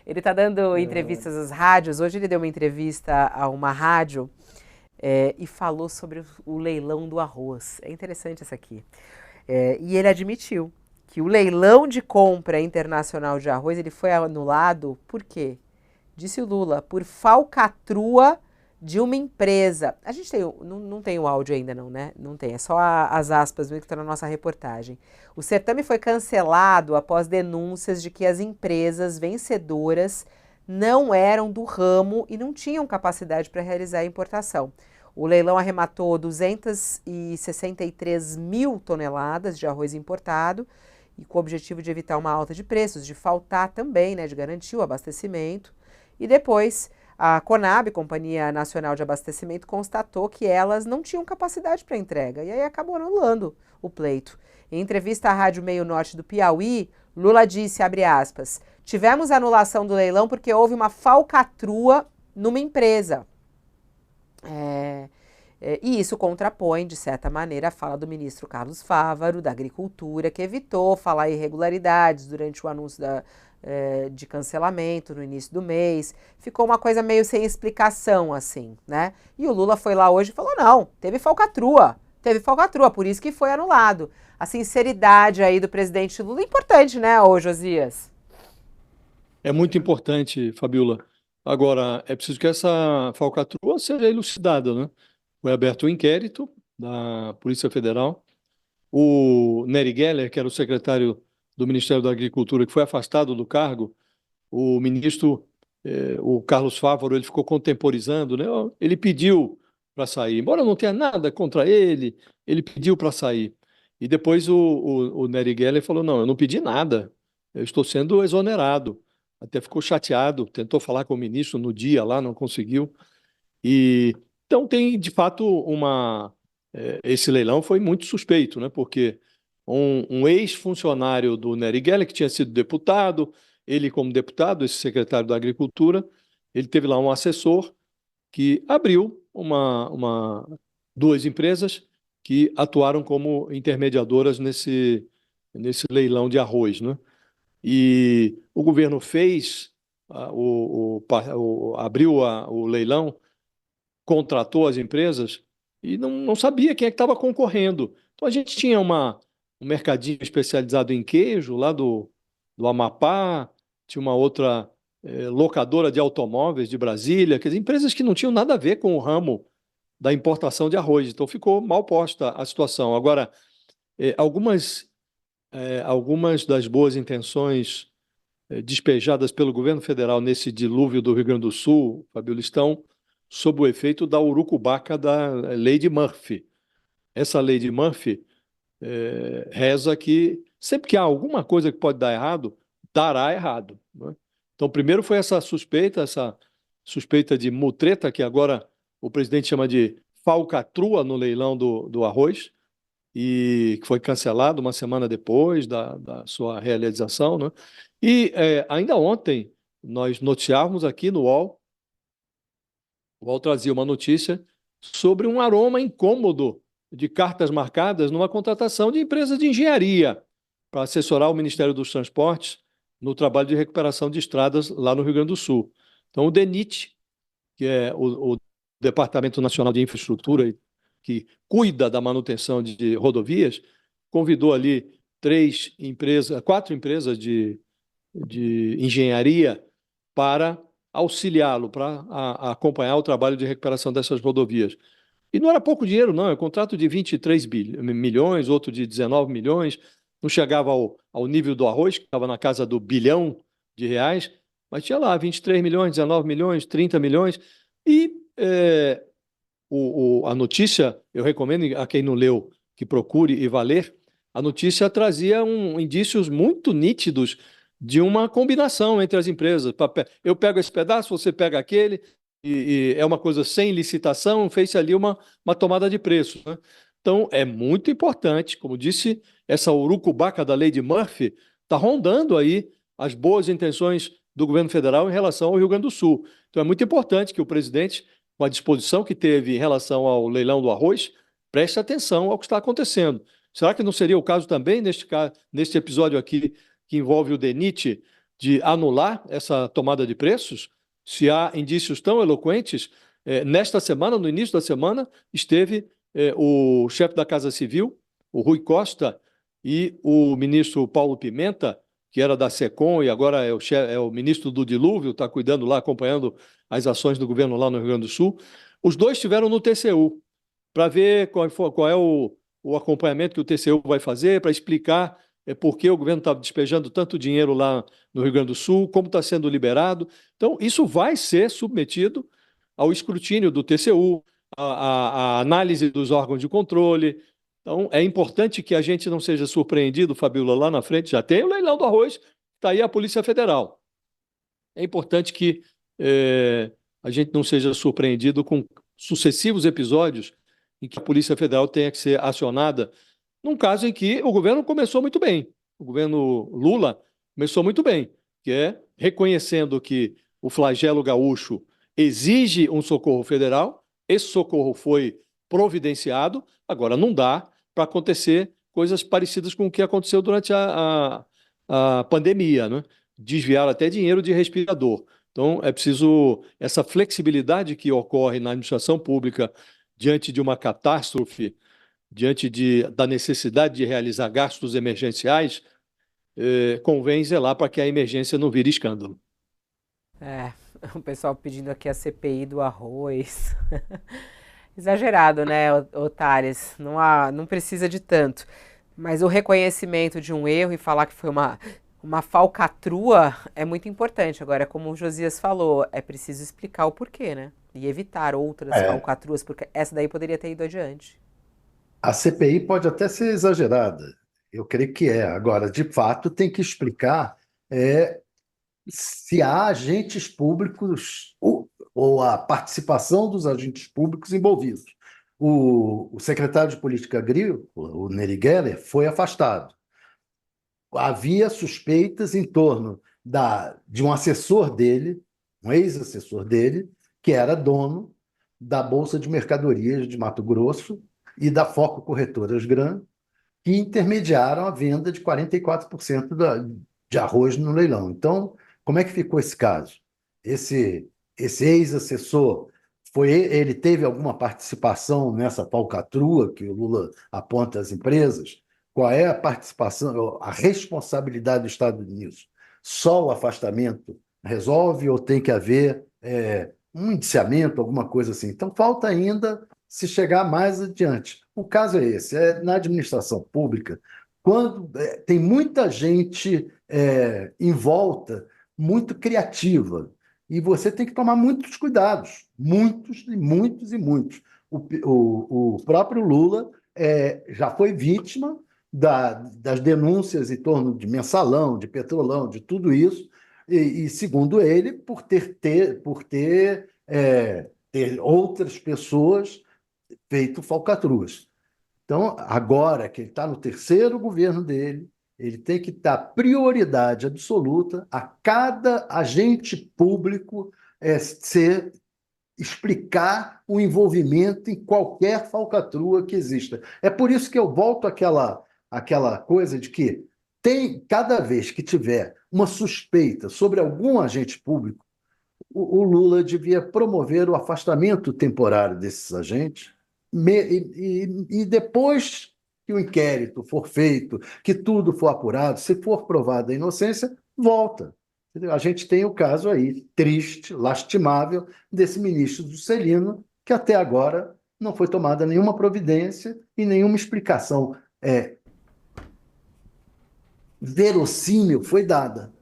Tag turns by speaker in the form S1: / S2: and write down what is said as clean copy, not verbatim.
S1: Ele está dando
S2: É,
S1: entrevistas às rádios. Hoje ele deu uma entrevista a uma rádio e falou sobre o leilão do arroz. É interessante essa aqui. E ele admitiu que o leilão de compra internacional de arroz ele foi anulado por quê? Disse o Lula, por falcatrua de uma empresa. A gente tem, não tem o áudio ainda não, né? Não tem, é só as aspas mesmo que estão na nossa reportagem. O certame foi cancelado após denúncias de que as empresas vencedoras não eram do ramo e não tinham capacidade para realizar a importação. O leilão arrematou 263 mil toneladas de arroz importado e com o objetivo de evitar uma alta de preços, de faltar também, né, de garantir o abastecimento. E depois, a Conab, Companhia Nacional de Abastecimento, constatou que elas não tinham capacidade para entrega e aí acabou anulando o pleito. Em entrevista à Rádio Meio Norte do Piauí, Lula disse, abre aspas, tivemos anulação do leilão porque houve uma falcatrua numa empresa. E isso contrapõe, de certa maneira, a fala do ministro Carlos Fávaro, da Agricultura, que evitou falar irregularidades durante o anúncio de cancelamento no início do mês. Ficou uma coisa meio sem explicação, assim, né? E o Lula foi lá hoje e falou, não, teve falcatrua, por isso que foi anulado. A sinceridade aí do presidente Lula é importante, né, ô Josias?
S2: é muito importante, Fabiola. Agora, é preciso que essa falcatrua seja elucidada, né? Foi aberto um inquérito da Polícia Federal. O Nery Geller, que era o secretário do Ministério da Agricultura, que foi afastado do cargo, o ministro, o Carlos Fávaro, ele ficou contemporizando, né? Ele pediu para sair, embora não tenha nada contra ele, ele pediu para sair. E depois o Nery Geller falou, não, eu não pedi nada, eu estou sendo exonerado. Até ficou chateado, tentou falar com o ministro no dia lá, não conseguiu. E então tem, de fato, esse leilão foi muito suspeito, né? Porque um ex-funcionário do Nery Geller, que tinha sido deputado, ele como deputado, esse secretário da Agricultura, ele teve lá um assessor que abriu duas empresas que atuaram como intermediadoras nesse leilão de arroz, né? E o governo fez, abriu o leilão, contratou as empresas e não sabia quem é que estava concorrendo. Então a gente tinha um mercadinho especializado em queijo lá do Amapá, tinha uma outra locadora de automóveis de Brasília, quer dizer, empresas que não tinham nada a ver com o ramo da importação de arroz. Então ficou mal posta a situação. Agora, algumas das boas intenções despejadas pelo governo federal nesse dilúvio do Rio Grande do Sul, Fabíola, estão sob o efeito da urucubaca da lei de Murphy. Essa lei de Murphy reza que sempre que há alguma coisa que pode dar errado, dará errado, né? Então, primeiro foi essa suspeita de mutreta, que agora o presidente chama de falcatrua no leilão do arroz, e que foi cancelado uma semana depois da sua realização, né? E ainda ontem nós noticiávamos aqui no UOL, o UOL trazia uma notícia sobre um aroma incômodo de cartas marcadas numa contratação de empresa de engenharia para assessorar o Ministério dos Transportes no trabalho de recuperação de estradas lá no Rio Grande do Sul. Então, o DENIT, que é o Departamento Nacional de Infraestrutura, que cuida da manutenção de rodovias, convidou ali quatro empresas de engenharia para auxiliá-lo, para acompanhar o trabalho de recuperação dessas rodovias. E não era pouco dinheiro, não, é um contrato de 23 milhões, outro de 19 milhões, não chegava ao nível do arroz, que estava na casa do bilhão de reais, mas tinha lá 23 milhões, 19 milhões, 30 milhões, e a notícia, eu recomendo a quem não leu que procure e vá ler, a notícia trazia indícios muito nítidos de uma combinação entre as empresas. Eu pego esse pedaço, você pega aquele, e é uma coisa sem licitação, fez-se ali uma tomada de preço, né? Então, é muito importante, como disse, essa urucubaca da lei de Murphy está rondando aí as boas intenções do governo federal em relação ao Rio Grande do Sul. Então, é muito importante que o presidente, com a disposição que teve em relação ao leilão do arroz, preste atenção ao que está acontecendo. Será que não seria o caso também neste episódio aqui que envolve o DENIT, de anular essa tomada de preços, se há indícios tão eloquentes. Nesta semana, no início da semana, esteve o chefe da Casa Civil, o Rui Costa, e o ministro Paulo Pimenta, que era da SECOM e agora é o ministro do Dilúvio, está cuidando lá, acompanhando as ações do governo lá no Rio Grande do Sul. Os dois estiveram no TCU para ver qual é o acompanhamento que o TCU vai fazer, para explicar por que o governo está despejando tanto dinheiro lá no Rio Grande do Sul, como está sendo liberado. Então, isso vai ser submetido ao escrutínio do TCU, a análise dos órgãos de controle. Então, é importante que a gente não seja surpreendido, Fabíola, lá na frente já tem o leilão do arroz, está aí a Polícia Federal. É importante que a gente não seja surpreendido com sucessivos episódios em que a Polícia Federal tenha que ser acionada, num caso em que o governo começou muito bem. O governo Lula começou muito bem, que é reconhecendo que o flagelo gaúcho exige um socorro federal, esse socorro foi providenciado, agora não dá para acontecer coisas parecidas com o que aconteceu durante a pandemia, né? Desviar até dinheiro de respirador. Então, é preciso essa flexibilidade que ocorre na administração pública diante de uma catástrofe, diante da necessidade de realizar gastos emergenciais, convém zelar para que a emergência não vire escândalo.
S1: O pessoal pedindo aqui a CPI do arroz. Exagerado, né, Thales? Não precisa de tanto. Mas o reconhecimento de um erro e falar que foi uma falcatrua é muito importante. Agora, como o Josias falou, é preciso explicar o porquê, né? E evitar outras falcatruas, porque essa daí poderia ter ido adiante.
S3: A CPI pode até ser exagerada, eu creio que é. Agora, de fato, tem que explicar se há agentes públicos ou a participação dos agentes públicos envolvidos. O secretário de Política Agrícola, o Nery Geller, foi afastado. Havia suspeitas em torno de um assessor dele, um ex-assessor dele, que era dono da Bolsa de Mercadorias de Mato Grosso e da Foco Corretoras Gran, que intermediaram a venda de 44% de arroz no leilão. Então, como é que ficou esse caso? Esse ex-assessor, ele teve alguma participação nessa falcatrua que o Lula aponta às empresas? Qual é a participação, a responsabilidade do Estado nisso? Só o afastamento resolve ou tem que haver um indiciamento, alguma coisa assim? Então, falta ainda se chegar mais adiante. O caso é esse, na administração pública, quando tem muita gente em volta, muito criativa, e você tem que tomar muitos cuidados, muitos e muitos e muitos. O próprio Lula já foi vítima das denúncias em torno de mensalão, de petrolão, de tudo isso, e segundo ele, por ter outras pessoas feito falcatruas. Então, agora que ele está no terceiro governo dele, ele tem que dar prioridade absoluta a cada agente público explicar o envolvimento em qualquer falcatrua que exista. É por isso que eu volto àquela coisa de que cada vez que tiver uma suspeita sobre algum agente público, o Lula devia promover o afastamento temporário desses agentes e depois que o inquérito for feito, que tudo for apurado, se for provada a inocência, volta. A gente tem o caso aí, triste, lastimável, desse ministro Juscelino, que até agora não foi tomada nenhuma providência e nenhuma explicação verossímil foi dada.